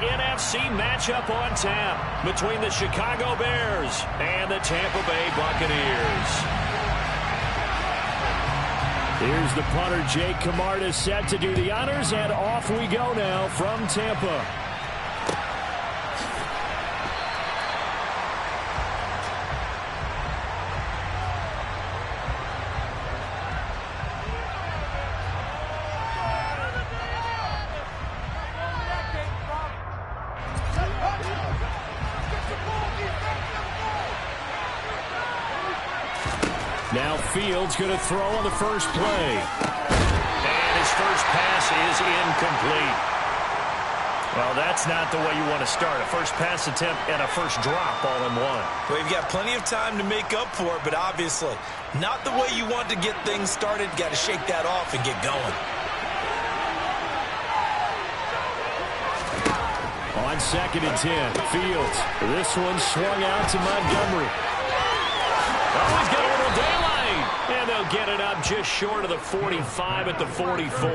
NFC matchup on tap between the Chicago Bears and the Tampa Bay Buccaneers. Here's the punter, Jake Camarda, set to do the honors, and off we go now from Tampa. Now Fields going to throw on the first play. And his first pass is incomplete. Well, that's not the way you want to start. A first pass attempt and a first drop all in one. Well, you've got plenty of time to make up for it, but obviously not the way you want to get things started. Got to shake that off and get going. On 2nd and 10, Fields. This one swung out to Montgomery. Oh, he's got a little daylight. And they'll get it up just short of the 45 at the 44.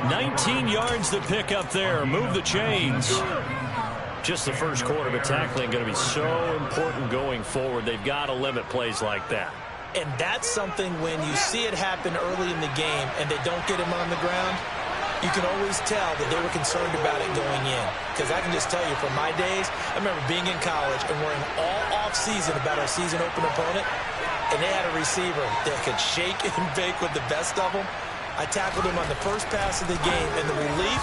19 yards to pick up there. Move the chains. Just the first quarter, but tackling going to be so important going forward. They've got to limit plays like that. And that's something when you see it happen early in the game and they don't get him on the ground, you can always tell that they were concerned about it going in. Because I can just tell you from my days, I remember being in college and worrying all off-season about our season open opponent, and they had a receiver that could shake and bake with the best of them. I tackled him on the first pass of the game, and the relief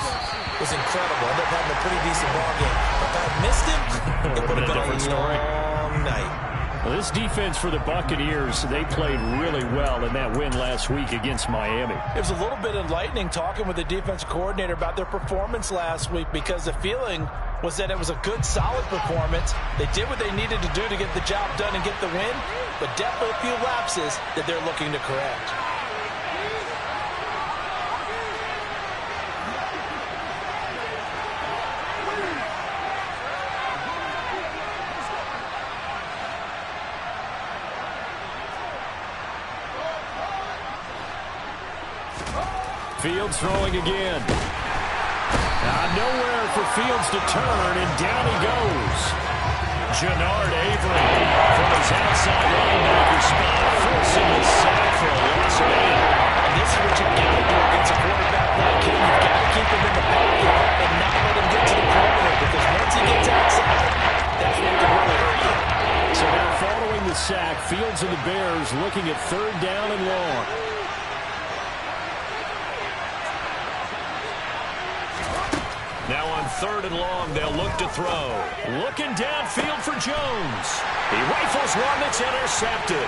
was incredible. I ended up having a pretty decent ball game. If I had missed him, it would have been a long night. Well, this defense for the Buccaneers, they played really well in that win last week against Miami. It was a little bit enlightening talking with the defensive coordinator about their performance last week, because the feeling was that it was a good, solid performance. They did what they needed to do to get the job done and get the win, but definitely a few lapses that they're looking to correct. Fields throwing again. Nowhere for Fields to turn, and down he goes. Jannard Avery from his outside linebacker spot, forcing the sack for a loss of 8. And this is what you've got to do against a quarterback like him. You've got to keep him in the pocket and not let him get to the perimeter, because once he gets outside, that's when he can really hurt you. So now following the sack, Fields and the Bears looking at 3rd down and long. Now on 3rd and long, they'll look to throw. Looking downfield for Jones. He rifles one that's intercepted.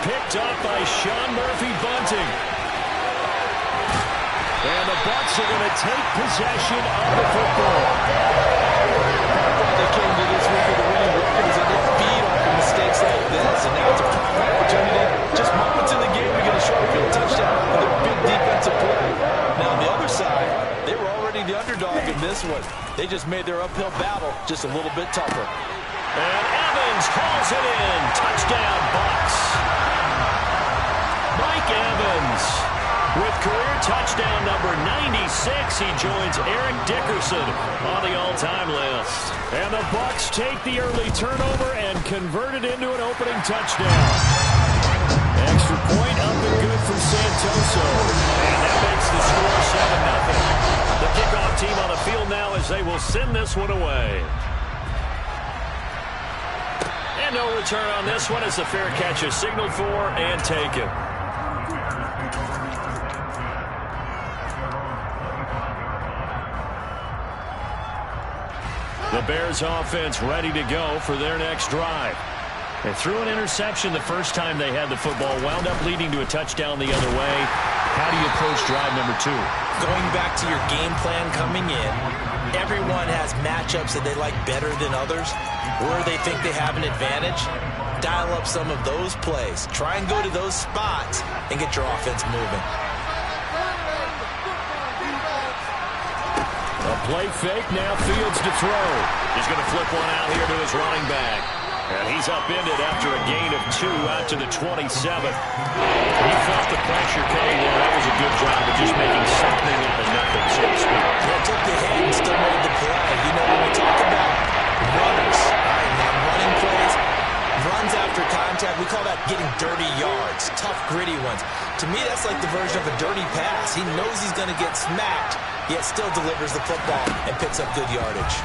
Picked up by Sean Murphy-Bunting. And the Bucs are going to take possession of the football. They came to this week with a winning record as they didn't feed off of mistakes like this. And now it's a prime opportunity. Just moments in the game to get a short field touchdown with a big defensive play. Now on the other side, they were already the underdog in this one. They just made their uphill battle just a little bit tougher. And Evans hauls it in. Touchdown, Bucs. Mike Evans with career touchdown number 96. He joins Eric Dickerson on the all-time list. And the Bucs take the early turnover and convert it into an opening touchdown. Extra point up and good for Santoso. And that makes the score 7-0. The kickoff team on the field now as they will send this one away. And no return on this one as the fair catch is signaled for and taken. The Bears offense ready to go for their next drive. They threw an interception the first time they had the football, wound up leading to a touchdown the other way. How do you approach drive number 2? Going back to your game plan coming in, everyone has matchups that they like better than others, where they think they have an advantage. Dial up some of those plays. Try and go to those spots and get your offense moving. A play fake, now Fields to throw. He's going to flip one out here to his running back. And he's upended after a gain of 2 out to the 27. He felt the pressure coming there. That was a good job of just making something out of nothing, so to speak. He took the hit and still made the play. To me, that's like the version of a dirty pass. He knows he's going to get smacked, yet still delivers the football and picks up good yardage.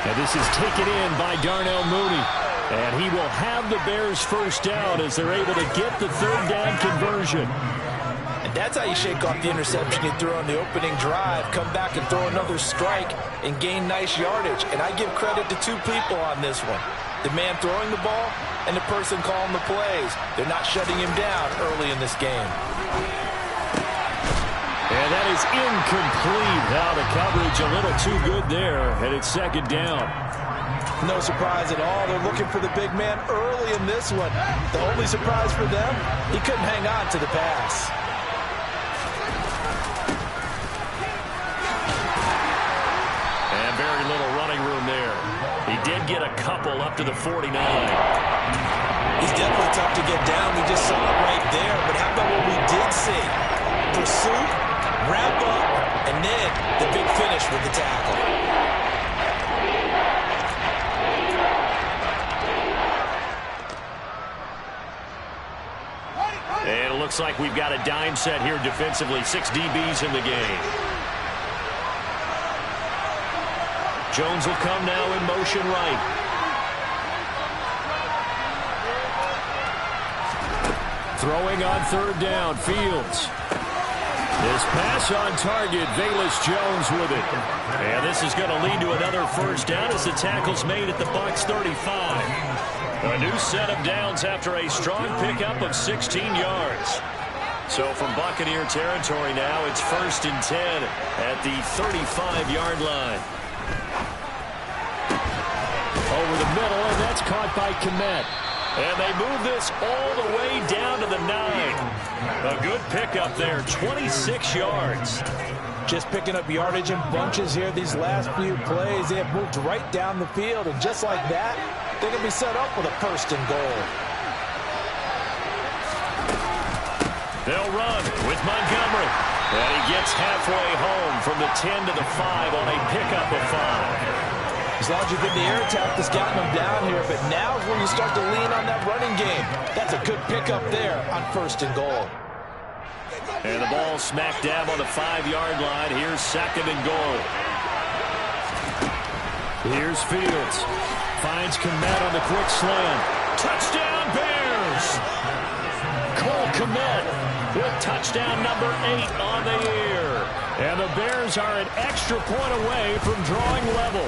And this is taken in by Darnell Mooney. And he will have the Bears first down as they're able to get the third down conversion. And that's how you shake off the interception he threw on the opening drive. Come back and throw another strike and gain nice yardage. And I give credit to two people on this one. The man throwing the ball and the person calling the plays. They're not shutting him down early in this game. And that is incomplete. Now the coverage a little too good there, and it's second down. No surprise at all. They're looking for the big man early in this one. The only surprise for them, he couldn't hang on to the pass. And very little running room there. He did get a couple up to the 49. He's definitely tough to get down. We just saw it right there. But how about what we did see? Pursuit, wrap up, and then the big finish with the tackle. And it looks like we've got a dime set here defensively. 6 DBs in the game. Jones will come now in motion right. Throwing on third down, Fields. This pass on target, Velus Jones with it. And this is going to lead to another first down as the tackle's made at the Bucs 35. A new set of downs after a strong pickup of 16 yards. So from Buccaneer territory now, it's 1st and 10 at the 35-yard line. Over the middle, and that's caught by Kmet. And they move this all the way down to the 9. A good pickup there, 26 yards. Just picking up yardage in bunches here these last few plays. They have moved right down the field, and just like that, they're going to be set up with a 1st and goal. They'll run with Montgomery. And he gets halfway home from the 10 to the 5 on a pickup of 5. As long as you get the air attack that's gotten them down here, but now is when you start to lean on that running game. That's a good pickup there on 1st and goal. And the ball smack dab on the 5-yard line. Here's 2nd and goal. Here's Fields. Finds Kmet on the quick slant. Touchdown, Bears! Cole Kmet with touchdown number 8 on the year. And the Bears are an extra point away from drawing level.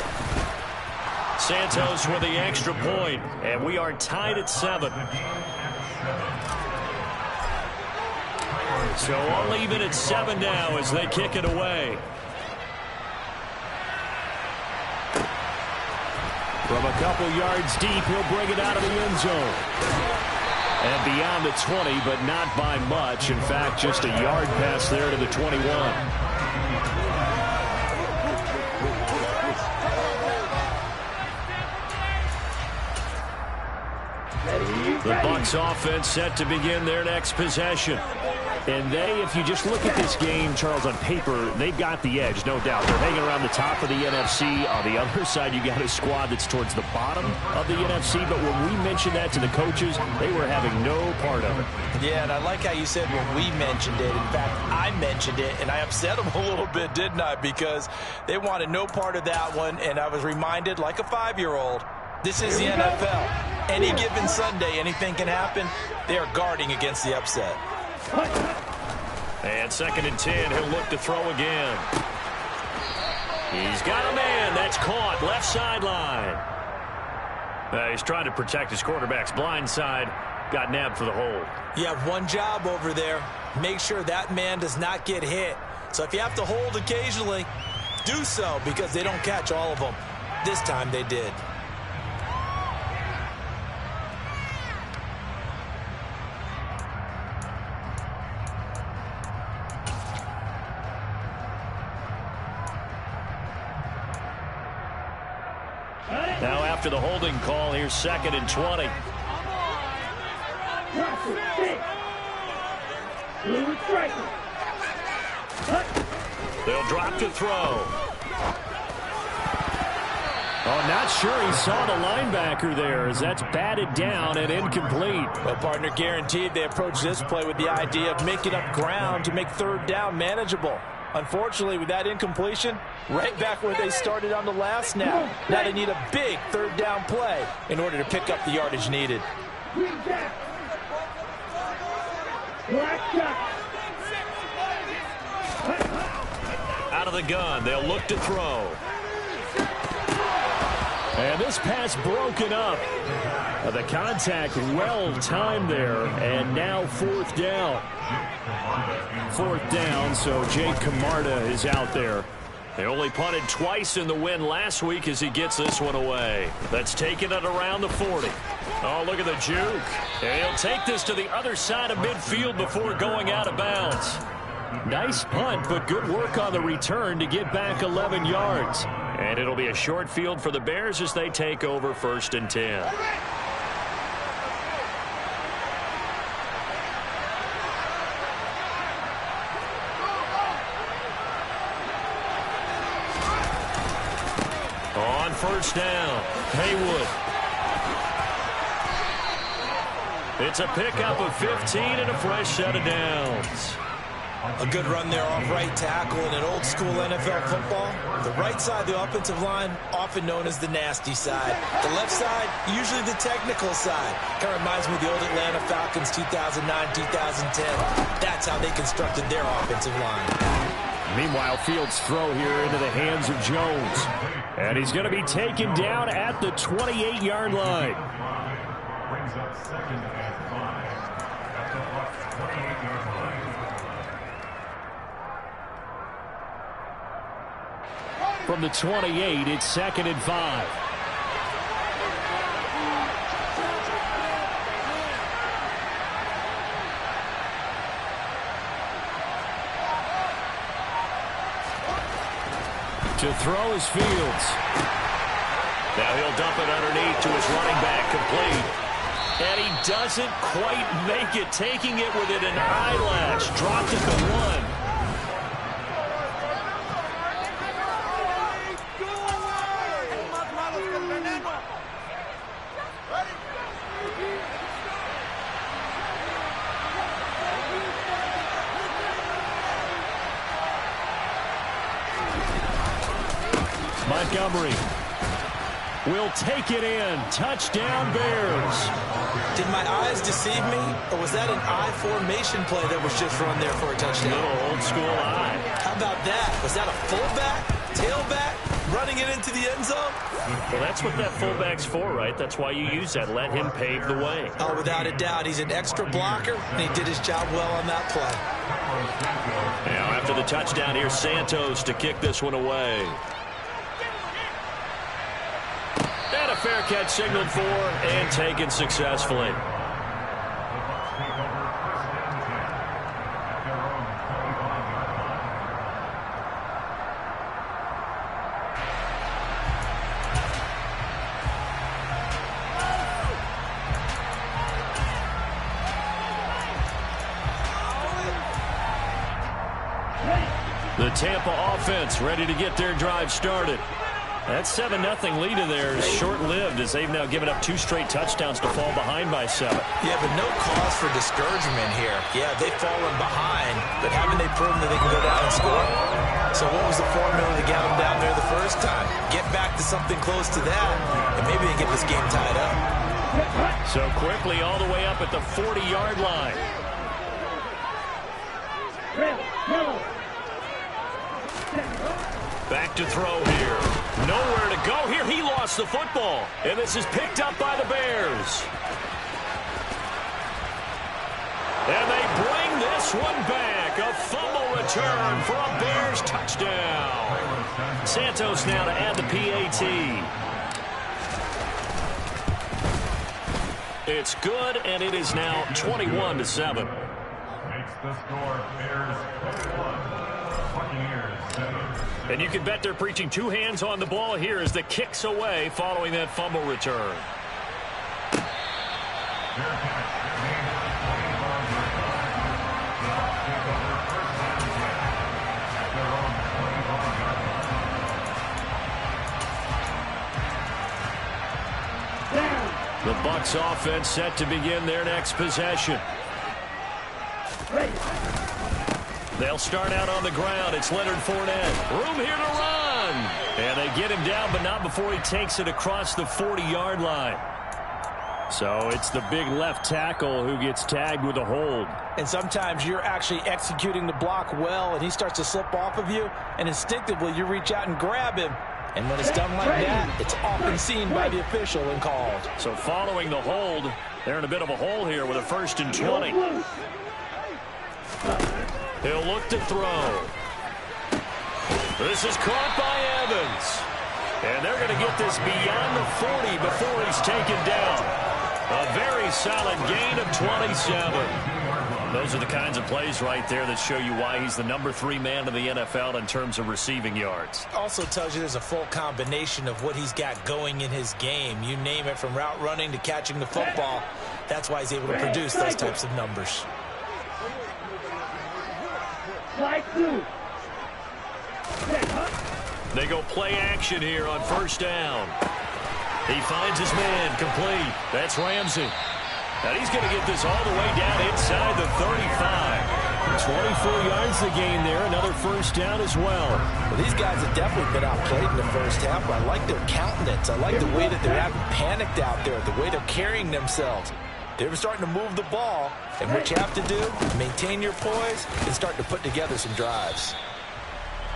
Santos with the extra point, and we are tied at 7. So all even at 7 now as they kick it away. From a couple yards deep, he'll bring it out of the end zone. And beyond the 20, but not by much. In fact, just a yard pass there to the 21. The Bucs offense set to begin their next possession. And they, if you just look at this game, Charles, on paper, they've got the edge, no doubt. They're hanging around the top of the NFC. On the other side, you got a squad that's towards the bottom of the NFC. But when we mentioned that to the coaches, they were having no part of it. Yeah, and I like how you said when we mentioned it. In fact, I mentioned it, and I upset them a little bit, didn't I? Because they wanted no part of that one, and I was reminded, like a 5-year-old, this is the NFL. Any given Sunday, anything can happen. They are guarding against the upset. And 2nd and 10, he'll look to throw again. He's got a man. That's caught. Left sideline. He's trying to protect his quarterback's blind side. Got nabbed for the hold. You have one job over there. Make sure that man does not get hit. So if you have to hold occasionally, do so because they don't catch all of them. This time they did. Now after the holding call, here's 2nd and 20. They'll drop to throw. Oh, not sure he saw the linebacker there as that's batted down and incomplete. Well, partner, guaranteed they approach this play with the idea of making up ground to make third down manageable. Unfortunately, with that incompletion, right back where they started on the last snap. Now they need a big third down play in order to pick up the yardage needed. Out of the gun, they'll look to throw. And this pass broken up. The contact well timed there, and now fourth down. Fourth down, so Jake Camarda is out there. They only punted twice in the win last week as he gets this one away. That's taking it around the 40. Oh, look at the juke. And he'll take this to the other side of midfield before going out of bounds. Nice punt, but good work on the return to get back 11 yards. And it'll be a short field for the Bears as they take over 1st and 10. On 1st down, Haywood. It's a pickup of 15 and a fresh set of downs. A good run there off right tackle in an old-school NFL football. The right side of the offensive line, often known as the nasty side. The left side, usually the technical side. Kind of reminds me of the old Atlanta Falcons 2009, 2010. That's how they constructed their offensive line. Meanwhile, Fields' throw here into the hands of Jones. And he's going to be taken down at the 28-yard line. Brings up 2nd and 5 at the Bucs 28-yard line. From the 28, it's 2nd and 5. To throw is Fields. Now he'll dump it underneath to his running back, complete. And he doesn't quite make it, taking it within an eyelash. Dropped it to 1. Montgomery will take it in. Touchdown, Bears. Did my eyes deceive me, or was that an I formation play that was just run there for a touchdown? Little old school eye. How about that? Was that a fullback, tailback, running it into the end zone? Well, that's what that fullback's for, right? That's why you use that. Let him pave the way. Oh, without a doubt. He's an extra blocker, and he did his job well on that play. Now, after the touchdown, here's Santos to kick this one away. And a fair catch signaled for and taken successfully. The Tampa offense ready to get their drive started. That 7-0 lead of theirs short-lived as they've now given up 2 straight touchdowns to fall behind by 7. Yeah, but no cause for discouragement here. Yeah, they've fallen behind, but haven't they proven that they can go down and score? So what was the formula to get them down there the first time? Get back to something close to that, and maybe they get this game tied up. So quickly all the way up at the 40-yard line. Back to throw here. Nowhere to go here. He lost the football. And this is picked up by the Bears. And they bring this one back. A fumble return for a Bears touchdown. Santos now to add the PAT. It's good, and it is now 21-7. Makes the score Bears 21, Buccaneers 7. And you can bet they're preaching 2 hands on the ball here as the kicks away following that fumble return. The Bucs offense set to begin their next possession. They'll start out on the ground. It's Leonard Fournette. Room here to run. And they get him down, but not before he takes it across the 40-yard line. So it's the big left tackle who gets tagged with a hold. And sometimes you're actually executing the block well, and he starts to slip off of you, and instinctively you reach out and grab him. And when it's done like that, it's often seen by the official and called. So following the hold, they're in a bit of a hole here with a 1st and 20. He'll look to throw. This is caught by Evans. And they're going to get this beyond the 40 before he's taken down. A very solid gain of 27. Those are the kinds of plays right there that show you why he's the number 3 man in the NFL in terms of receiving yards. Also tells you there's a full combination of what he's got going in his game. You name it, from route running to catching the football. That's why he's able to produce those types of numbers. They go play action here on 1st down. He finds his man, complete. That's Ramsey. And he's going to get this all the way down inside the 35. 24 yards to gain there. Another 1st down as well. Well, these guys have definitely been outplayed in the first half, but I like their countenance. I like the way that they're having panicked out there, the way they're carrying themselves. They're starting to move the ball, and what you have to do, maintain your poise and start to put together some drives.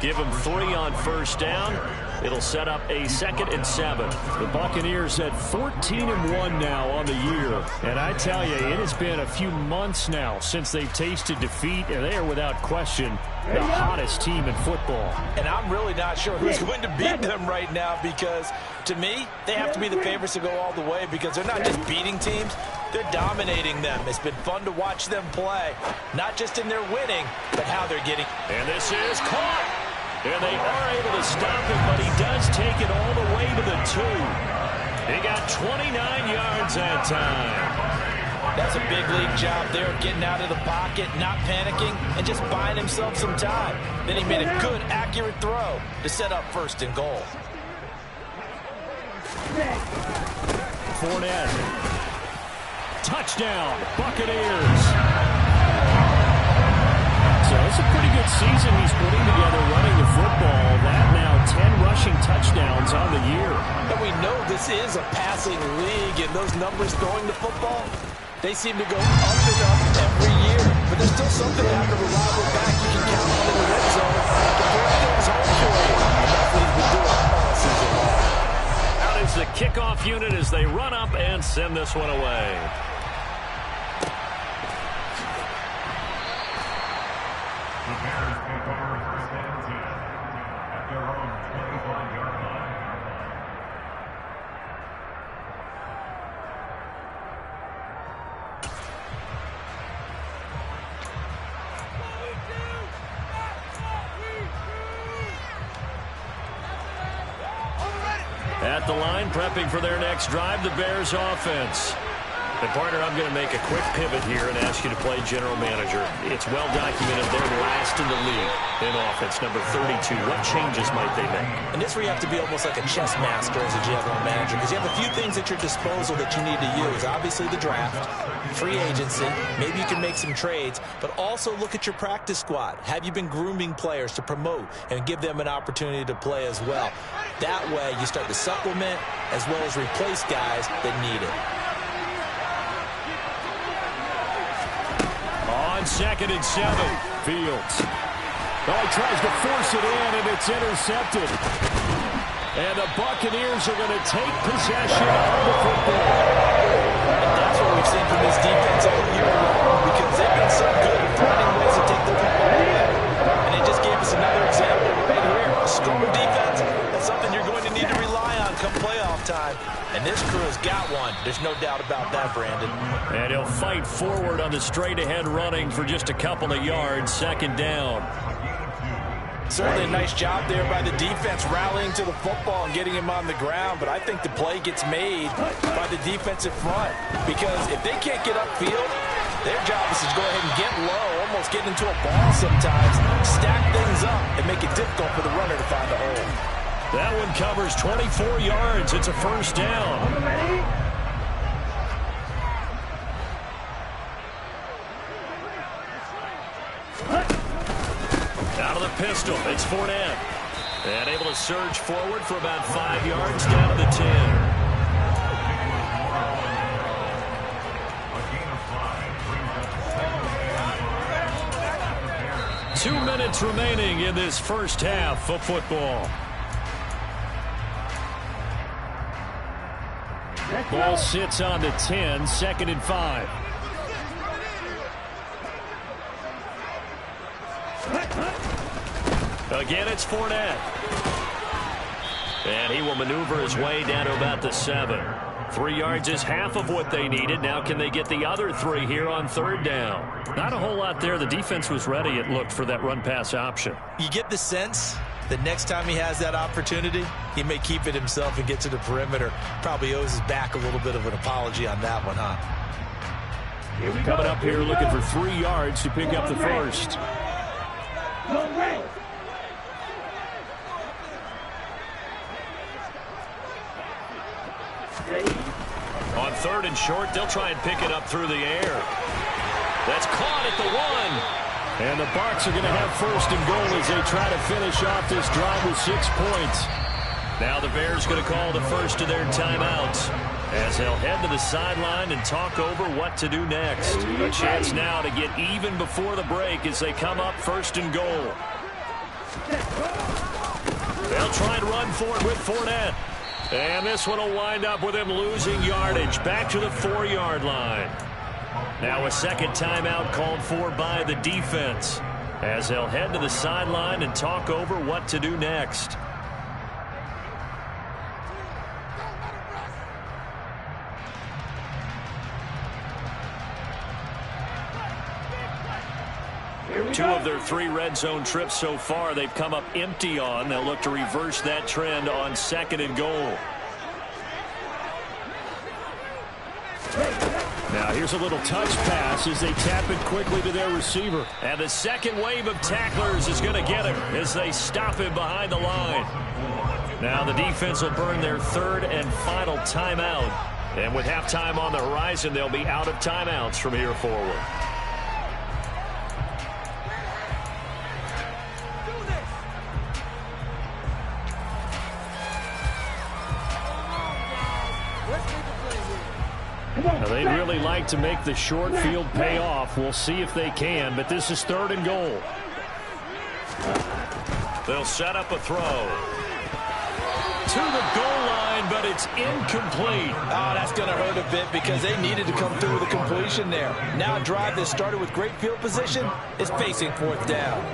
Give them 3 on 1st down. It'll set up a 2nd and 7. The Buccaneers at 14-1 now on the year. And I tell you, it has been a few months now since they've tasted defeat, and they are without question the hottest team in football. And I'm really not sure who's going to beat them right now, because to me, they have to be the favorites to go all the way, because they're not just beating teams, they're dominating them. It's been fun to watch them play, not just in their winning, but how they're getting. And this is caught. And they are able to stop him, but he does take it all the way to the 2. He got 29 yards that time. That's a big league job there, getting out of the pocket, not panicking, and just buying himself some time. Then he made a good, accurate throw to set up 1st and goal. Fournette. Touchdown, Buccaneers. So it's a pretty good season he's putting together running the football. That now 10 rushing touchdowns on the year. And we know this is a passing league, and those numbers throwing the football, they seem to go up and up every year. But there's still something to have a reliable back you can count on in the red zone to bring things home for you. And that's what he's been doing all season long. Out is the kickoff unit as they run up and send this one away. At the line, prepping for their next drive, the Bears offense. And partner, I'm going to make a quick pivot here and ask you to play general manager. It's well documented they're last in the league in offense, number 32. What changes might they make? And this where you have to be almost like a chess master as a general manager, because you have a few things at your disposal that you need to use. Obviously the draft, free agency, maybe you can make some trades, but also look at your practice squad. Have you been grooming players to promote and give them an opportunity to play as well? That way you start to supplement as well as replace guys that need it. On 2nd and 7, Fields. Oh, he tries to force it in, and it's intercepted. And the Buccaneers are going to take possession of the football. And that's what we've seen from this defense all year long, because they've been so good at finding ways to take the football away. And they just gave us another example right here. A strong defense, that's something you're going to need to rely on come playoff time. And this crew has got one. There's no doubt about that, Brandon. And he'll fight forward on the straight-ahead running for just a couple of yards, 2nd down. Certainly a nice job there by the defense rallying to the football and getting him on the ground, but I think the play gets made by the defensive front, because if they can't get upfield, their job is to go ahead and get low, almost get into a ball sometimes, stack things up, and make it difficult for the runner to find a hole. That one covers 24 yards. It's a 1st down. pistol. It's Fournette. And able to surge forward for about 5 yards down to the 10. 2 minutes remaining in this first half of football. Ball sits on the 10, 2nd and 5. Again, it's Fournette. And he will maneuver his way down to about the 7. 3 yards is half of what they needed. Now can they get the other 3 here on 3rd down? Not a whole lot there. The defense was ready, it looked, for that run-pass option. You get the sense that next time he has that opportunity, he may keep it himself and get to the perimeter. Probably owes his back a little bit of an apology on that one, huh? Coming up here looking for 3 yards to pick up the first. On 3rd and short, they'll try and pick it up through the air. That's caught at the 1. And the Bucs are going to have 1st and goal as they try to finish off this drive with 6 points. Now the Bears going to call the first of their timeouts as they'll head to the sideline and talk over what to do next. A chance now to get even before the break as they come up 1st and goal. They'll try and run for it with Fournette. And this one will wind up with him losing yardage back to the 4-yard line. Now a second timeout called for by the defense as they'll head to the sideline and talk over what to do next. Two of their 3 red zone trips so far they've come up empty on. They'll look to reverse that trend on 2nd and goal. Now here's a little touch pass as they tap it quickly to their receiver. And the second wave of tacklers is going to get him as they stop him behind the line. Now the defense will burn their 3rd and final timeout. And with halftime on the horizon, they'll be out of timeouts from here forward. Now they'd really like to make the short field pay off. We'll see if they can, but this is 3rd and goal. They'll set up a throw. To the goal line, but it's incomplete. Oh, that's going to hurt a bit because they needed to come through with a completion there. Now a drive that started with great field position is facing 4th down.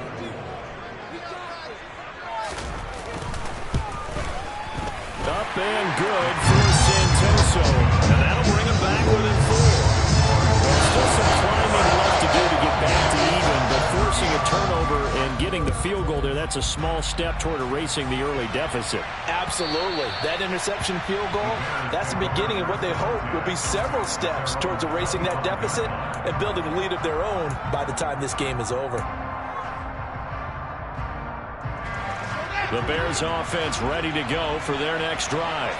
Up and good for Santoso. And that'll bring him back within 4. Well, still some climbing left to do to get back to even, but forcing a turnover and getting the field goal there, that's a small step toward erasing the early deficit. Absolutely. That interception field goal, that's the beginning of what they hope will be several steps towards erasing that deficit and building a lead of their own by the time this game is over. The Bears offense ready to go for their next drive.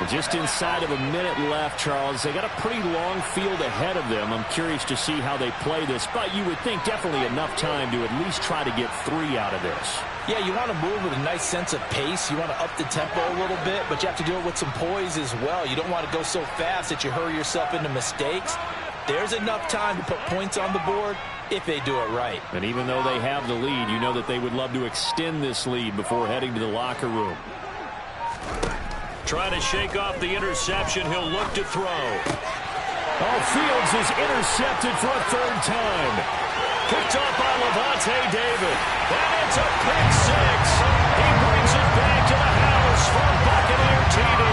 Just inside of a minute left, Charles. They got a pretty long field ahead of them. I'm curious to see how they play this, but you would think definitely enough time to at least try to get 3 out of this. Yeah, you want to move with a nice sense of pace. You want to up the tempo a little bit, but you have to do it with some poise as well. You don't want to go so fast that you hurry yourself into mistakes. There's enough time to put points on the board if they do it right. And even though they have the lead, you know that they would love to extend this lead before heading to the locker room. Trying to shake off the interception. He'll look to throw. Oh, Fields is intercepted for a 3rd time. Picked up by Levante David. And it's a pick 6. He brings it back to the house for Buccaneer TD.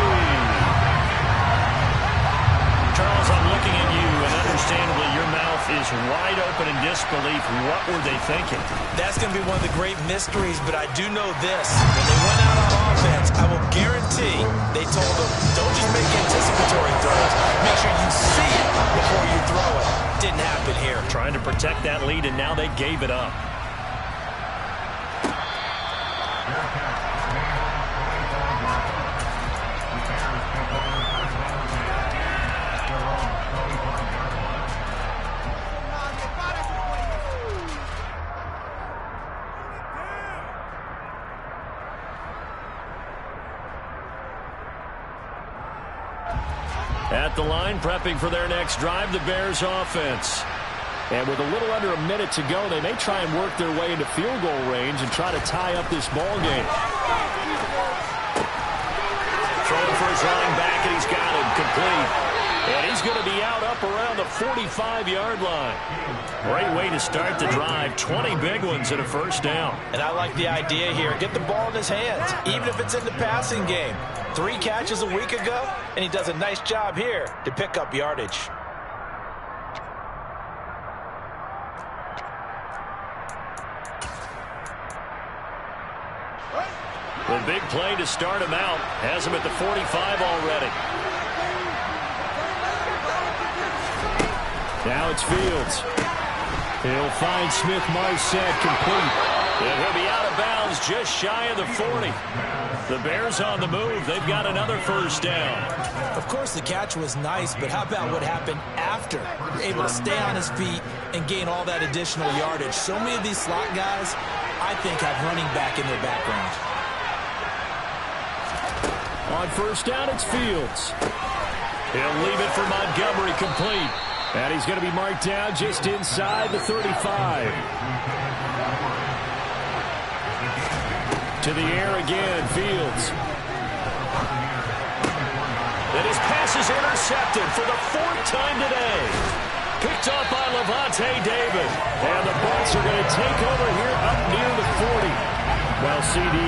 Charles, I'm looking at you, and understandably your mouth is wide open in disbelief. What were they thinking? That's going to be one of the great mysteries, but I do know this. When they went out on offense, I will guarantee they told them, don't just make anticipatory throws. Make sure you see it before you throw it. Didn't happen here. Trying to protect that lead, and now they gave it up. At the line, prepping for their next drive, the Bears offense. And with a little under a minute to go, they may try and work their way into field goal range and try to tie up this ball game. Throwing for his running back, and he's got him complete. And he's going to be out up around the 45-yard line. Great way to start the drive. 20 big ones and a first down. And I like the idea here. Get the ball in his hands, even if it's in the passing game. 3 catches a week ago, and he does a nice job here to pick up yardage. The big play to start him out has him at the 45 already. Now it's Fields. He'll find Smith-Marset complete. And he'll be out of bounds just shy of the 40. The Bears on the move. They've got another first down. Of course, the catch was nice, but how about what happened after? Able to stay on his feet and gain all that additional yardage. So many of these slot guys, I think, have running back in their background. On first down, it's Fields. He'll leave it for Montgomery complete. And he's going to be marked down just inside the 35. To the air again, Fields. And his pass is intercepted for the 4th time today. Picked up by Levante David. And the Bucs are going to take over here up near the 40. Well, CD,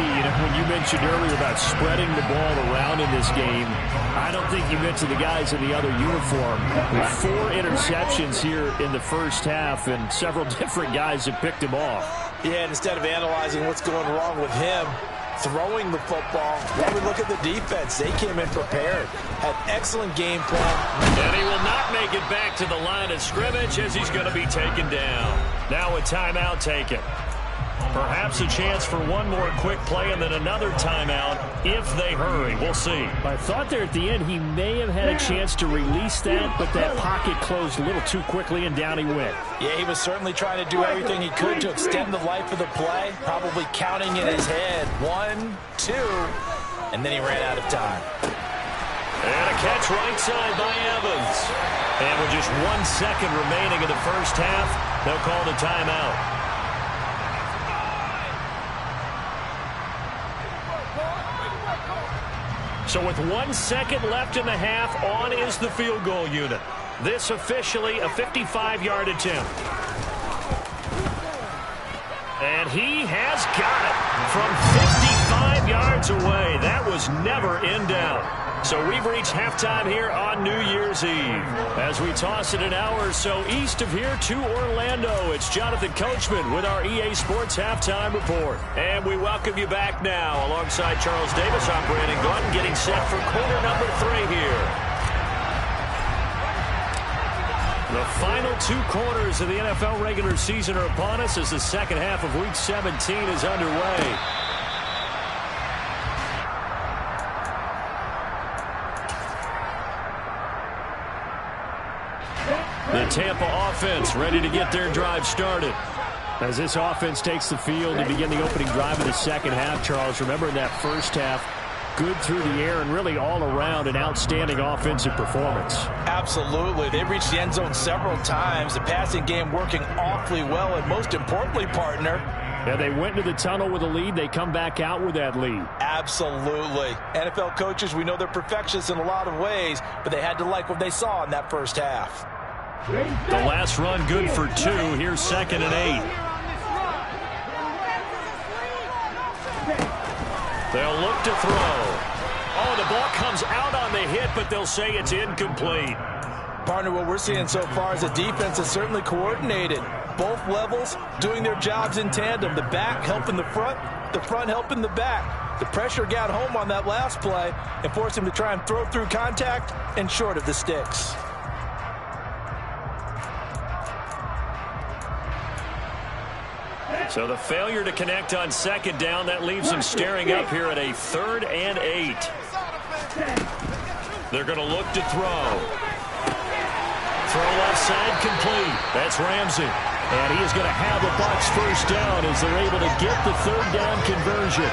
when you mentioned earlier about spreading the ball around in this game, I don't think you mentioned the guys in the other uniform. With 4 interceptions here in the first half, and several different guys have picked him off. Yeah, and instead of analyzing what's going wrong with him throwing the football, well, we look at the defense. They came in prepared, had excellent game plan. And he will not make it back to the line of scrimmage as he's going to be taken down. Now a timeout taken. Perhaps a chance for one more quick play and then another timeout if they hurry. We'll see. I thought there at the end he may have had a chance to release that, but that pocket closed a little too quickly and down he went. Yeah, he was certainly trying to do everything he could to extend the life of the play, probably counting in his head 1, 2, and then he ran out of time. And a catch right side by Evans. And with just 1 second remaining in the first half, they'll call the timeout. So with 1 second left in the half, on is the field goal unit. This officially a 55-yard attempt. And he has got it from 55 yards away. That was never in doubt. So we've reached halftime here on New Year's Eve. As we toss it an hour or so east of here to Orlando, it's Jonathan Coachman with our EA Sports Halftime Report. And we welcome you back now. Alongside Charles Davis, I'm Brandon Gordon, getting set for quarter number 3 here. The final 2 quarters of the NFL regular season are upon us as the second half of Week 17 is underway. The Tampa offense ready to get their drive started. As this offense takes the field to begin the opening drive of the second half, Charles, remember in that first half, good through the air and really all around an outstanding offensive performance. Absolutely. They reached the end zone several times. The passing game working awfully well, and most importantly, partner, yeah, they went into the tunnel with a lead. They come back out with that lead. Absolutely. NFL coaches, we know they're perfectionists in a lot of ways, but they had to like what they saw in that first half. The last run good for 2. Here's 2nd and 8. They'll look to throw. Oh, the ball comes out on the hit, but they'll say it's incomplete. Partner, what we're seeing so far is the defense is certainly coordinated. Both levels doing their jobs in tandem. The back helping the front helping the back. The pressure got home on that last play and forced him to try and throw through contact and short of the sticks. So the failure to connect on 2nd down, that leaves them staring up here at a 3rd and 8. They're going to look to throw. Throw left side complete. That's Ramsey. And he is going to have the Bucs first down as they're able to get the 3rd down conversion.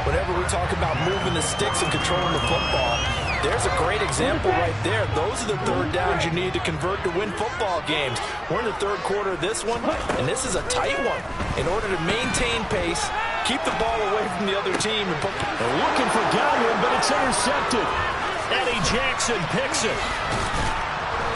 Whenever we talk about moving the sticks and controlling the football, There's a great example right there. Those are the third downs you need to convert to win football games. We're in the third quarter of this one, and this is a tight one. In order to maintain pace, keep the ball away from the other team. They're looking for Godwin, but it's intercepted. Eddie Jackson picks it.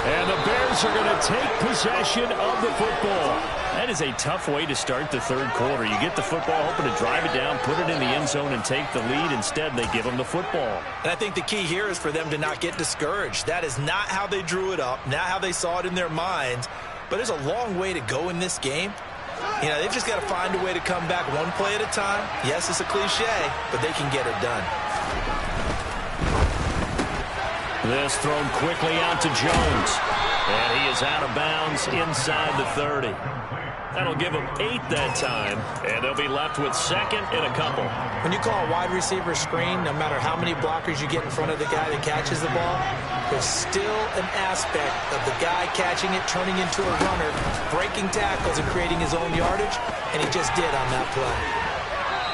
And the Bears are going to take possession of the football. That is a tough way to start the third quarter. You get the football, hoping to drive it down, put it in the end zone, and take the lead. Instead, they give them the football. And I think the key here is for them to not get discouraged. That is not how they drew it up, not how they saw it in their minds. But there's a long way to go in this game. You know, they've just got to find a way to come back one play at a time. Yes, it's a cliche, but they can get it done. This thrown quickly out to Jones. And he is out of bounds inside the 30. That'll give them 8 that time. And they'll be left with second and a couple. When you call a wide receiver screen, no matter how many blockers you get in front of the guy that catches the ball, there's still an aspect of the guy catching it, turning into a runner, breaking tackles and creating his own yardage, and he just did on that play.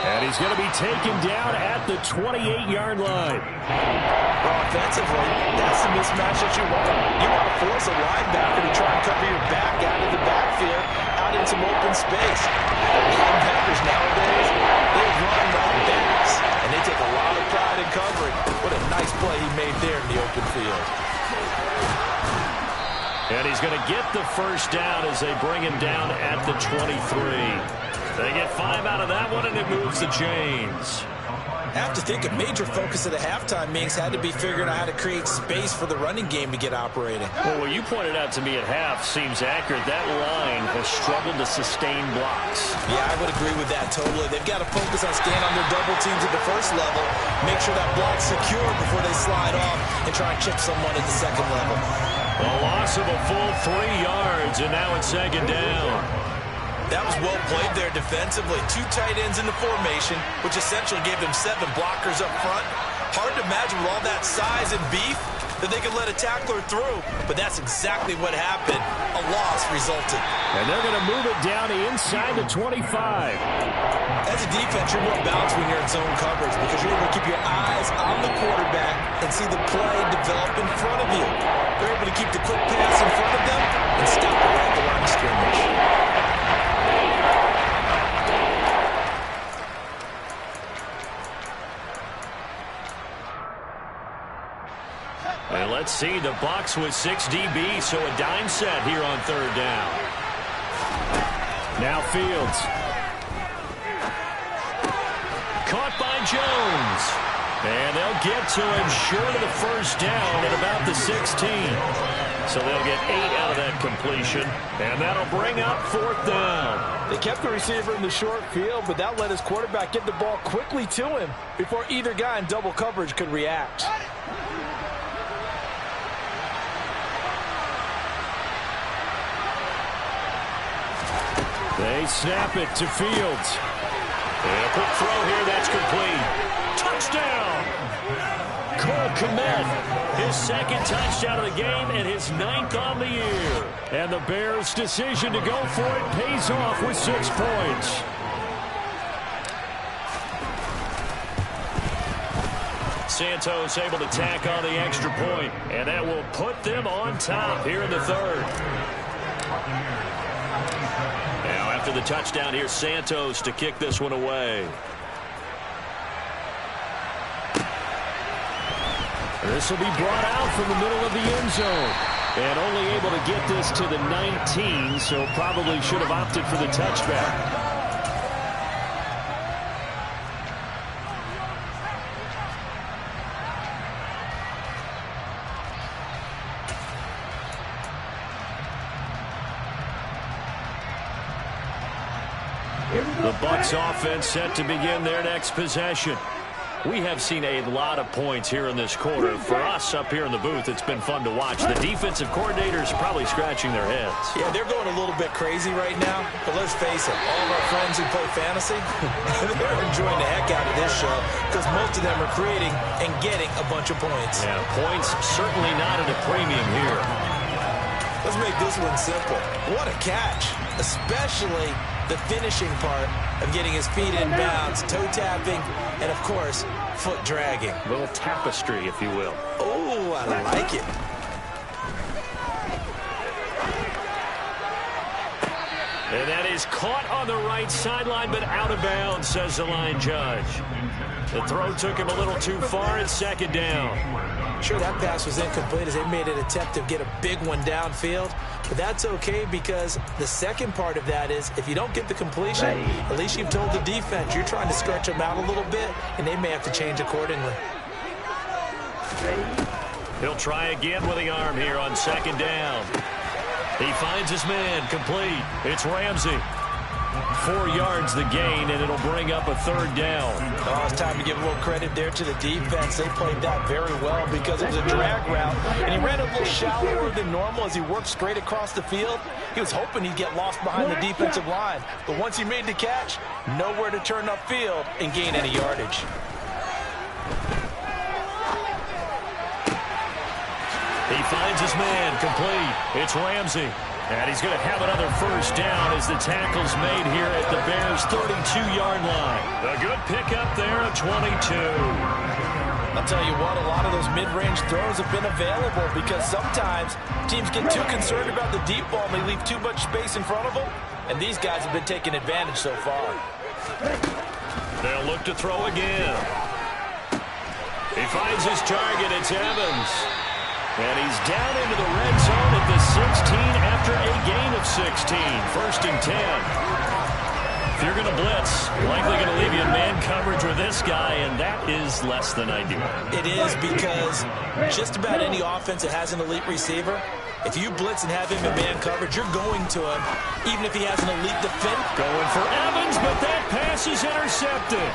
And he's going to be taken down at the 28-yard line. Well, offensively, that's the mismatch that you want. You want to force a linebacker to try and cover your back out of the backfield, out in some open space. The linebackers nowadays, they run like backs, and they take a lot of pride in covering. What a nice play he made there in the open field. And he's going to get the first down as they bring him down at the 23. They get 5 out of that one, and it moves the chains. I have to think a major focus of the halftime meetings had to be figuring out how to create space for the running game to get operating. Well, what you pointed out to me at half seems accurate. That line has struggled to sustain blocks. Yeah, I would agree with that totally. They've got to focus on staying on their double teams at the first level, make sure that block's secure before they slide off and try and chip someone at the second level. A loss of a full 3 yards, and now it's second down. That was well played there defensively. 2 tight ends in the formation, which essentially gave them 7 blockers up front. Hard to imagine with all that size and beef that they could let a tackler through, but that's exactly what happened. A loss resulted. And they're going to move it down inside the 25. As a defense, you're more balanced when you're in zone coverage because you're able to keep your eyes on the quarterback and see the play develop in front of you. They're able to keep the quick pass in front of them and stop it right at the line of scrimmage. And let's see, the Bucs with 6 DBs, so a dime set here on third down. Now Fields. Caught by Jones. And they'll get to him short of the first down at about the 16. So they'll get 8 out of that completion, and that'll bring up fourth down. They kept the receiver in the short field, but that let his quarterback get the ball quickly to him before either guy in double coverage could react. They snap it to Fields. And a quick throw here, that's complete. Touchdown! Cole Kmet, his second touchdown of the game and his 9th on the year. And the Bears' decision to go for it pays off with 6 points. Santos able to tack on the extra point, and that will put them on top here in the third. Now after the touchdown, here's Santos to kick this one away. This will be brought out from the middle of the end zone. And only able to get this to the 19, so probably should have opted for the touchback. The Bucs offense set to begin their next possession. We have seen a lot of points here in this quarter. For us up here in the booth, it's been fun to watch. The defensive coordinators probably scratching their heads. Yeah, they're going a little bit crazy right now. But let's face it, all of our friends who play fantasy, they're enjoying the heck out of this show because most of them are creating and getting a bunch of points. Yeah, points certainly not at a premium here. Let's make this one simple. What a catch, especially the finishing part of getting his feet in bounds, toe tapping, and, of course, foot dragging. A little tapestry, if you will. Oh, I like it. And that is caught on the right sideline, but out of bounds, says the line judge. The throw took him a little too far. It's second down. Sure, that pass was incomplete as they made an attempt to get a big one downfield. But that's okay because the second part of that is if you don't get the completion, at least you've told the defense you're trying to stretch them out a little bit, and they may have to change accordingly. He'll try again with the arm here on second down. He finds his man, complete. It's Ramsey. 4 yards the gain, and it'll bring up a third down. Oh, it's time to give a little credit there to the defense. They played that very well because it was a drag route, and he ran a little shallower than normal as he worked straight across the field. He was hoping he'd get lost behind the defensive line, but once he made the catch, nowhere to turn upfield and gain any yardage. He finds his man, complete. It's Ramsey. And he's going to have another first down as the tackle's made here at the Bears' 32-yard line. A good pickup there at 22. I'll tell you what, a lot of those mid-range throws have been available because sometimes teams get too concerned about the deep ball and they leave too much space in front of them. And these guys have been taking advantage so far. They'll look to throw again. He finds his target. It's Evans. And he's down into the red zone at the 16 after a gain of 16. First and 10. If you're going to blitz, likely going to leave you in man coverage with this guy, and that is less than ideal. It is because just about any offense that has an elite receiver, if you blitz and have him in man coverage, you're going to him, even if he has an elite defender. Going for Evans, but that pass is intercepted.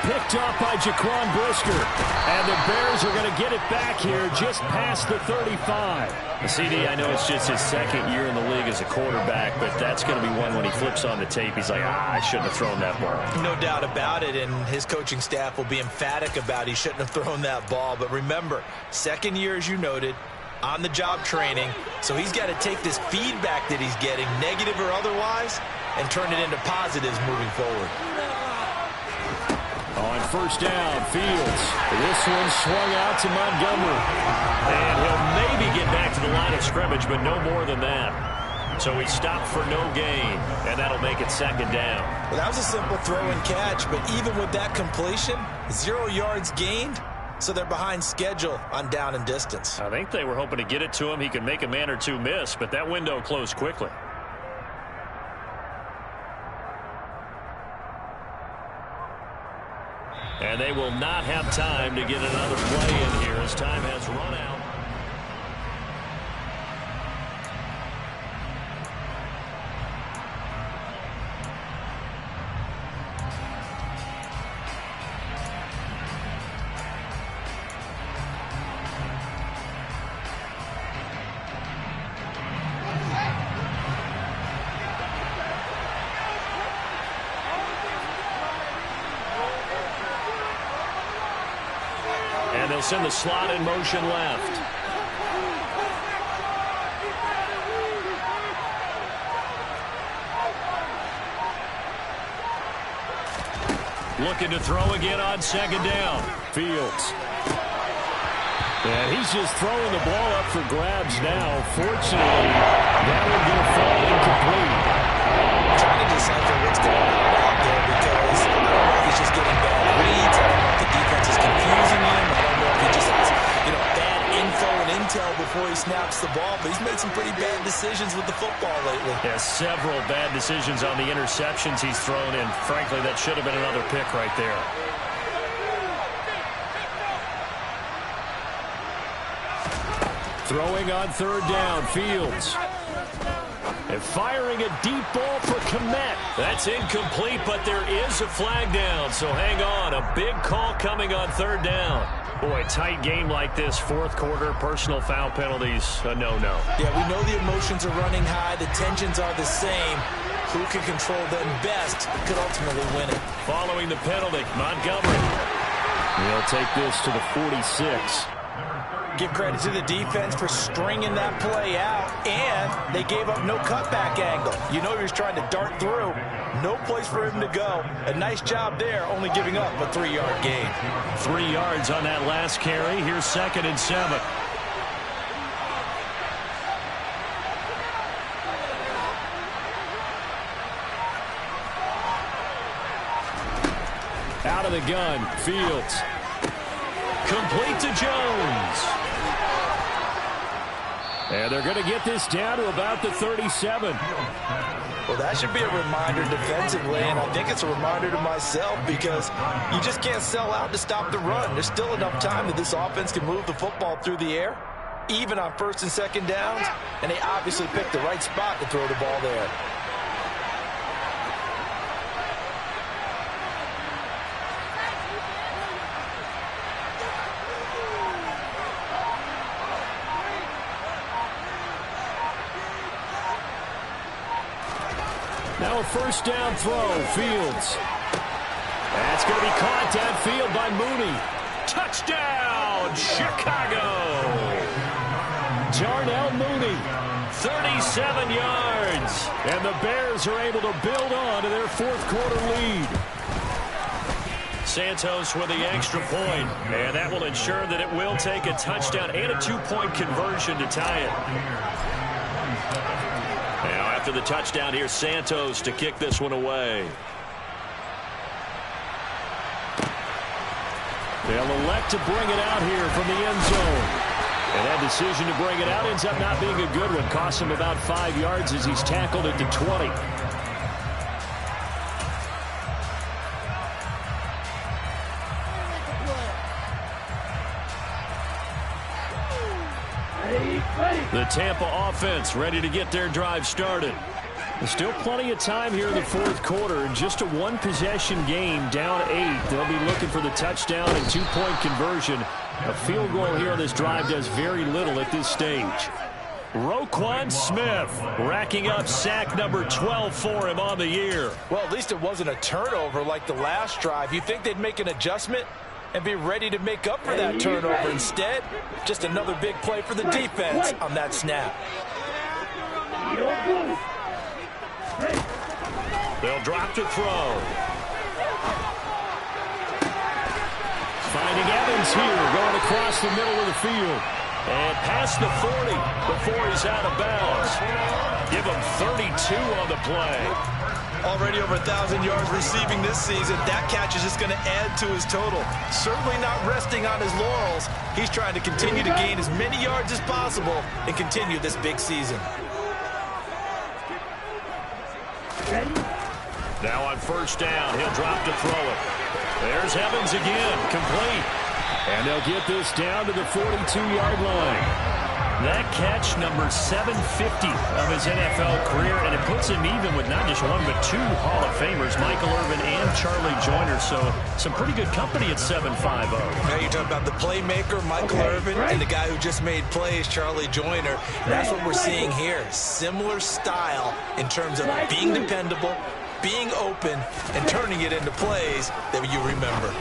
Picked off by Jaquan Brisker. And the Bears are going to get it back here just past the 35. CD, I know it's just his second year in the league as a quarterback, but that's going to be one when he flips on the tape. He's like, I shouldn't have thrown that ball. No doubt about it, and his coaching staff will be emphatic about he shouldn't have thrown that ball. But remember, second year, as you noted, on-the-job training, so he's got to take this feedback that he's getting, negative or otherwise, and turn it into positives moving forward. On first down, Fields. This one swung out to Montgomery. And he'll maybe get back to the line of scrimmage, but no more than that. So he stopped for no gain, and that'll make it second down. Well, that was a simple throw and catch, but even with that completion, 0 yards gained, so they're behind schedule on down and distance. I think they were hoping to get it to him. He could make a man or two miss, but that window closed quickly. And they will not have time to get another play in here as time has run out. And they'll send the slot in motion left. Looking to throw again on second down. Fields. And he's just throwing the ball up for grabs now. Fortunately, that one going to fall incomplete. I'm trying to decipher what's going on out there because I don't know if he's just getting bad reads. I don't know if the defense is confusing him. I don't know if he just has, bad info and intel before he snaps the ball. But he's made some pretty bad decisions with the football lately. Yeah, several bad decisions on the interceptions he's thrown in. Frankly, that should have been another pick right there. Throwing on third down, Fields. And firing a deep ball for Kmet. That's incomplete, but there is a flag down, so hang on. A big call coming on third down. Boy, tight game like this, fourth quarter, personal foul penalties, a no-no. Yeah, we know the emotions are running high. The tensions are the same. Who can control them best could ultimately win it. Following the penalty, Montgomery. He'll take this to the 46. Give credit to the defense for stringing that play out, and they gave up no cutback angle. You know he was trying to dart through. No place for him to go. A nice job there, only giving up a 3-yard gain. 3 yards on that last carry. Here's 2nd and 7. Out of the gun, Fields. Complete to Jones. And they're going to get this down to about the 37. Well, that should be a reminder defensively, and I think it's a reminder to myself because you just can't sell out to stop the run. There's still enough time that this offense can move the football through the air, even on 1st and 2nd downs, and they obviously picked the right spot to throw the ball there. Now a 1st down throw, Fields. That's going to be caught downfield by Mooney. Touchdown, Chicago! Darnell Mooney, 37 yards. And the Bears are able to build on to their 4th quarter lead. Santos with the extra point, and that will ensure that it will take a touchdown and a 2-point conversion to tie it. Now after the touchdown, here's Santos to kick this one away. They'll elect to bring it out here from the end zone. And that decision to bring it out ends up not being a good one. Costs him about 5 yards as he's tackled at the 20. The Tampa offense ready to get their drive started. There's still plenty of time here in the 4th quarter. Just a 1-possession game, down 8. They'll be looking for the touchdown and 2-point conversion. A field goal here on this drive does very little at this stage. Roquan Smith racking up sack number 12 for him on the year. Well, at least it wasn't a turnover like the last drive. You'd think they'd make an adjustment and be ready to make up for that turnover. Instead, just another big play for the defense on that snap. They'll drop to throw. Finding Evans here, going across the middle of the field. And past the 40 before he's out of bounds. Give him 32 on the play. Already over 1,000 yards receiving this season. That catch is just going to add to his total. Certainly not resting on his laurels. He's trying to continue to gain as many yards as possible and continue this big season. Now on 1st down, he'll drop to throw it. There's Evans again, complete. And they'll get this down to the 42-yard line. That catch, number 750 of his NFL career, and it puts him even with not just one but 2 Hall of Famers, Michael Irvin and Charlie Joyner. So some pretty good company at 750. Now you talk about the playmaker, Michael Irvin, and the guy who just made plays, Charlie Joyner. That's what we're seeing here. Similar style in terms of being dependable, being open, and turning it into plays that you remember.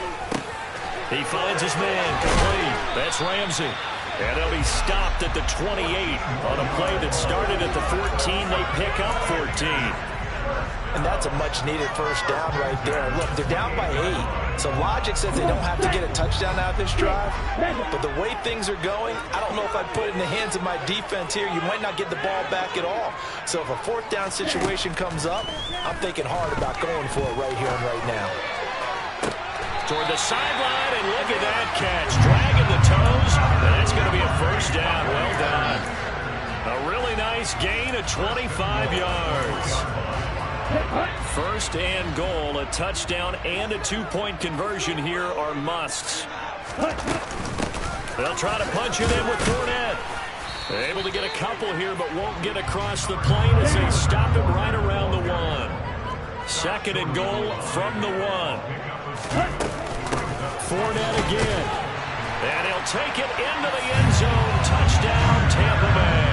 He finds his man, complete. That's Ramsey. And they'll be stopped at the 28 on a play that started at the 14. They pick up 14. And that's a much-needed 1st down right there. Look, they're down by 8. So logic says they don't have to get a touchdown out of this drive. But the way things are going, I don't know if I'd put it in the hands of my defense here. You might not get the ball back at all. So if a 4th down situation comes up, I'm thinking hard about going for it right here and right now. Toward the sideline, and look at that catch. Dragging the toes, and that's going to be a 1st down. Well done. A really nice gain of 25 yards. 1st and goal, a touchdown and a 2-point conversion here are musts. They'll try to punch it in with Fournette. They're able to get a couple here, but won't get across the plane as they stop him right around the 1. 2nd and goal from the 1. Fournette again. And he'll take it into the end zone. Touchdown, Tampa Bay.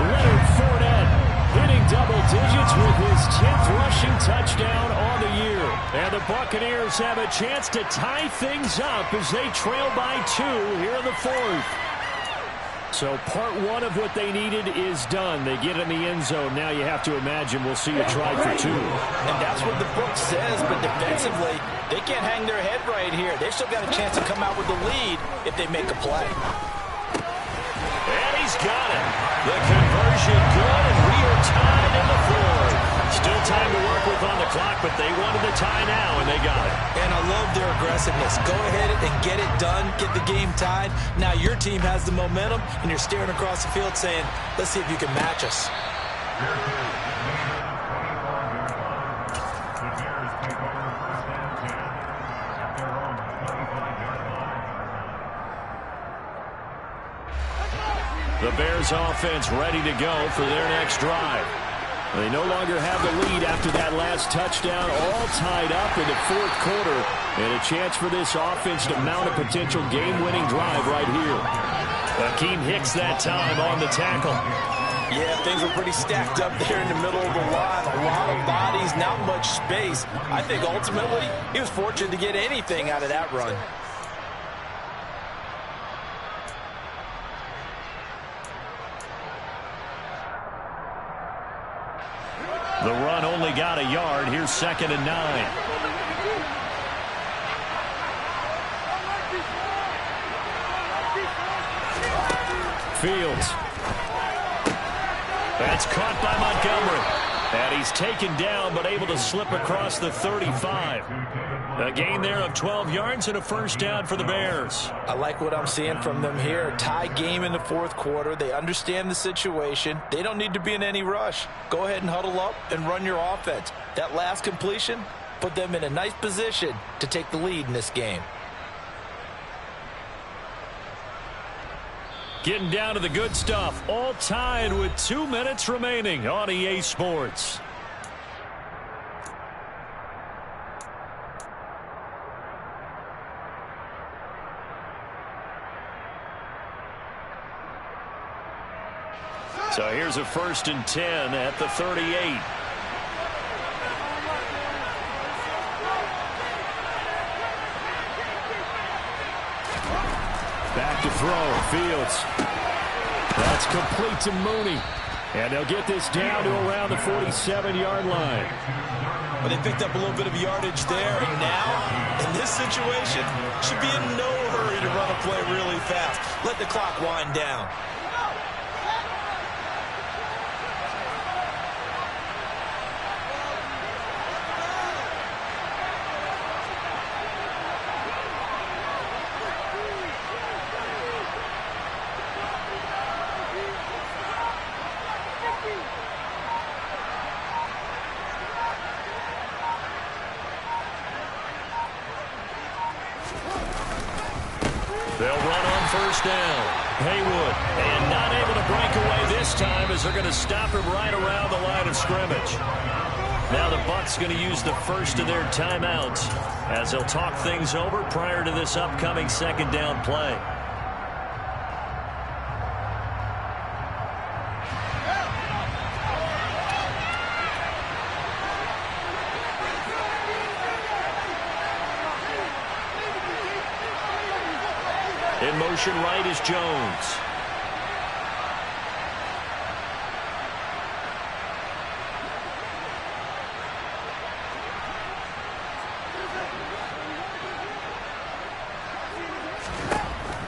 Leonard Fournette hitting double digits with his 10th rushing touchdown on the year. And the Buccaneers have a chance to tie things up as they trail by 2 here in the 4th. So part 1 of what they needed is done. They get in the end zone. Now you have to imagine we'll see a try for 2. And that's what the book says, but defensively, they can't hang their head right here. They've still got a chance to come out with the lead if they make a play. And he's got it. The conversion good, and we are tied in the 4th. Still time to work with on the clock, but they wanted the tie now, and they got it. And I love their aggressiveness. Go ahead and get it done, get the game tied. Now your team has the momentum, and you're staring across the field saying, let's see if you can match us. The Bears offense ready to go for their next drive. They no longer have the lead after that last touchdown, all tied up in the 4th quarter. And a chance for this offense to mount a potential game-winning drive right here. Akeem Hicks that time on the tackle. Yeah, things were pretty stacked up there in the middle of the line. A lot of bodies, not much space. I think ultimately he was fortunate to get anything out of that run. The run only got a yard. Here's 2nd and 9. Fields. That's caught by Montgomery. And he's taken down, but able to slip across the 35. A gain there of 12 yards and a first down for the Bears. I like what I'm seeing from them here. Tie game in the 4th quarter. They understand the situation. They don't need to be in any rush. Go ahead and huddle up and run your offense. That last completion put them in a nice position to take the lead in this game. Getting down to the good stuff. All tied with 2 minutes remaining on EA Sports. So here's a 1st and 10 at the 38. Back to throw. Fields. That's complete to Mooney. And they'll get this down to around the 47-yard line. Well, they picked up a little bit of yardage there, and now, in this situation, should be in no hurry to run a play really fast. Let the clock wind down. They'll run on 1st down. Haywood, and not able to break away this time as they're going to stop him right around the line of scrimmage. Now the Bucs going to use the first of their timeouts as they'll talk things over prior to this upcoming 2nd down play. In motion right is Jones.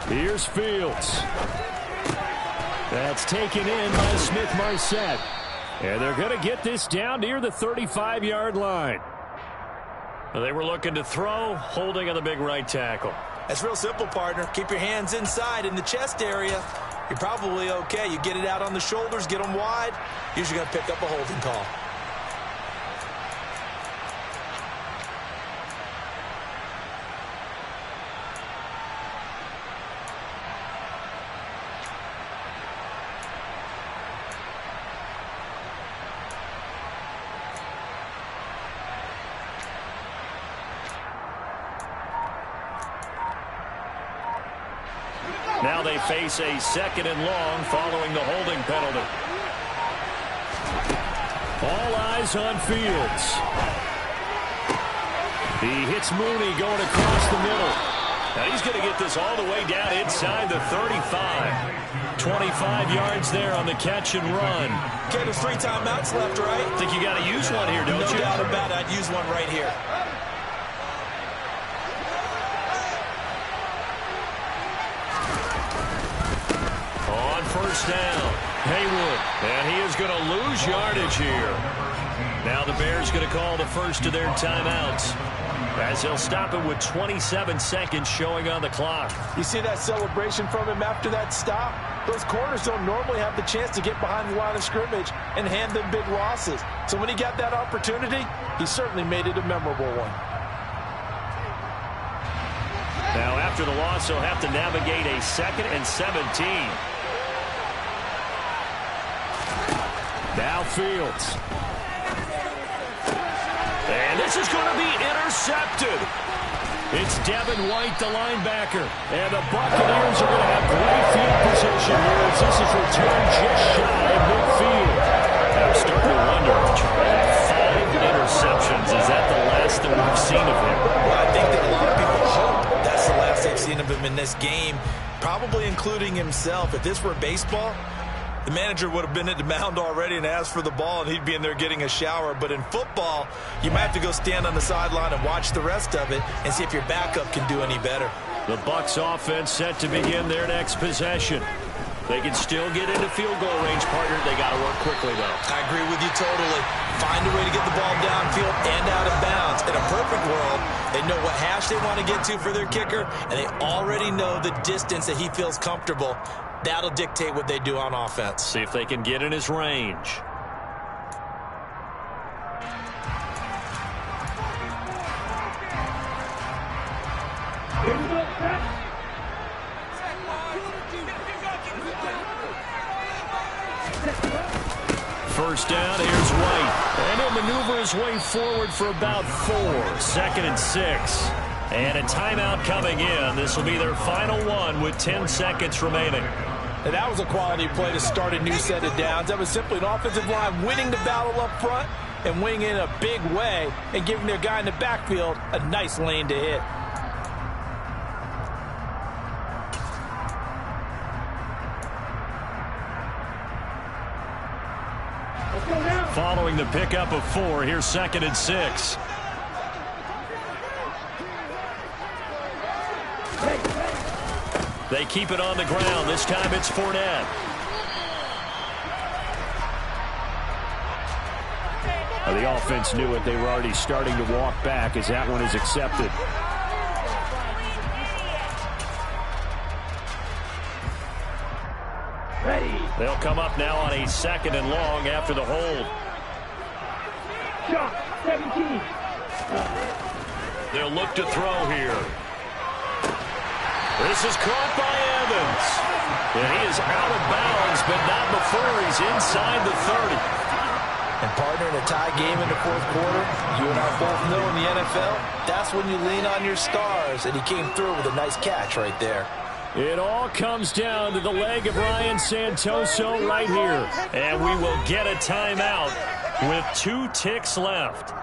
Here's Fields. That's taken in by Smith-Marset. And they're going to get this down near the 35-yard line. They were looking to throw, holding on the big right tackle. That's real simple, partner. Keep your hands inside in the chest area. You're probably okay. You get it out on the shoulders, get them wide. Usually going to pick up a holding call. Now they face a 2nd and long following the holding penalty. All eyes on Fields. He hits Mooney going across the middle. Now he's going to get this all the way down inside the 35. 25 yards there on the catch and run. Okay, there's 3 timeouts left, right? I think you got to use one here, don't you? No doubt about it. I'd use one right here. On first down, Haywood. And he is going to lose yardage here. Now the Bears going to call the first of their timeouts, as they'll stop it with 27 seconds showing on the clock. You see that celebration from him after that stop? Those corners don't normally have the chance to get behind the line of scrimmage and hand them big losses. So when he got that opportunity, he certainly made it a memorable one. Now after the loss, he'll have to navigate a 2nd and 17. Now Fields. And this is going to be intercepted. It's Devin White, the linebacker. And the Buccaneers are going to have great field position here as this is returned just shy of midfield. And I'm starting to wonder, 5 interceptions. Is that the last that we've seen of him? Well, I think that a lot of people hope that's the last they've seen of him in this game, probably including himself. If this were baseball, the manager would have been at the mound already and asked for the ball, and he'd be in there getting a shower. But in football, you might have to go stand on the sideline and watch the rest of it and see if your backup can do any better. The Bucs offense set to begin their next possession. They can still get into field goal range, partner. They got to work quickly, though. I agree with you totally. Find a way to get the ball downfield and out of bounds. In a perfect world, they know what hash they want to get to for their kicker, and they already know the distance that he feels comfortable. That'll dictate what they do on offense. See if they can get in his range. First down, here's White. And he'll maneuver his way forward for about 4. 2nd and 6. And a timeout coming in. This will be their final one with 10 seconds remaining. And that was a quality play to start a new set of downs. That was simply an offensive line winning the battle up front and winning in a big way and giving their guy in the backfield a nice lane to hit. Following the pickup of 4, here's 2nd and 6. They keep it on the ground. This time it's Fournette. Well, the offense knew it. They were already starting to walk back as that one is accepted. They'll come up now on a 2nd and long after the hold. Shot 17. They'll look to throw here. This is caught by Evans. And he is out of bounds, but not before he's inside the 30. And partner, in a tie game in the 4th quarter, you and I both know in the NFL, that's when you lean on your stars. And he came through with a nice catch right there. It all comes down to the leg of Ryan Santoso right here. And we will get a timeout with 2 ticks left.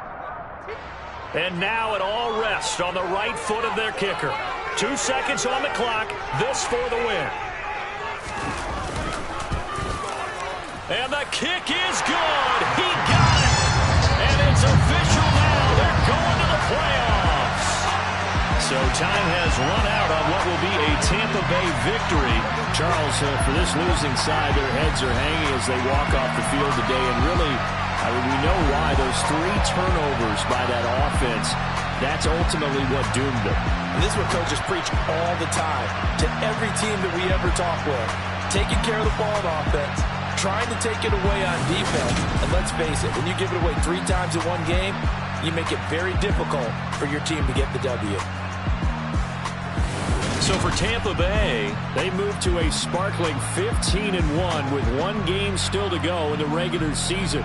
And now it all rests on the right foot of their kicker. 2 seconds on the clock. This for the win. And the kick is good. He got it. And it's official now. They're going to the playoffs. So time has run out on what will be a Tampa Bay victory. Charles, for this losing side, their heads are hanging as they walk off the field today. And really, I mean, we know why. Those 3 turnovers by that offense, that's ultimately what doomed them. And this is what coaches preach all the time to every team that we ever talk with. Taking care of the ball on offense, trying to take it away on defense. And let's face it, when you give it away 3 times in one game, you make it very difficult for your team to get the W. So for Tampa Bay, they move to a sparkling 15-1 with 1 game still to go in the regular season.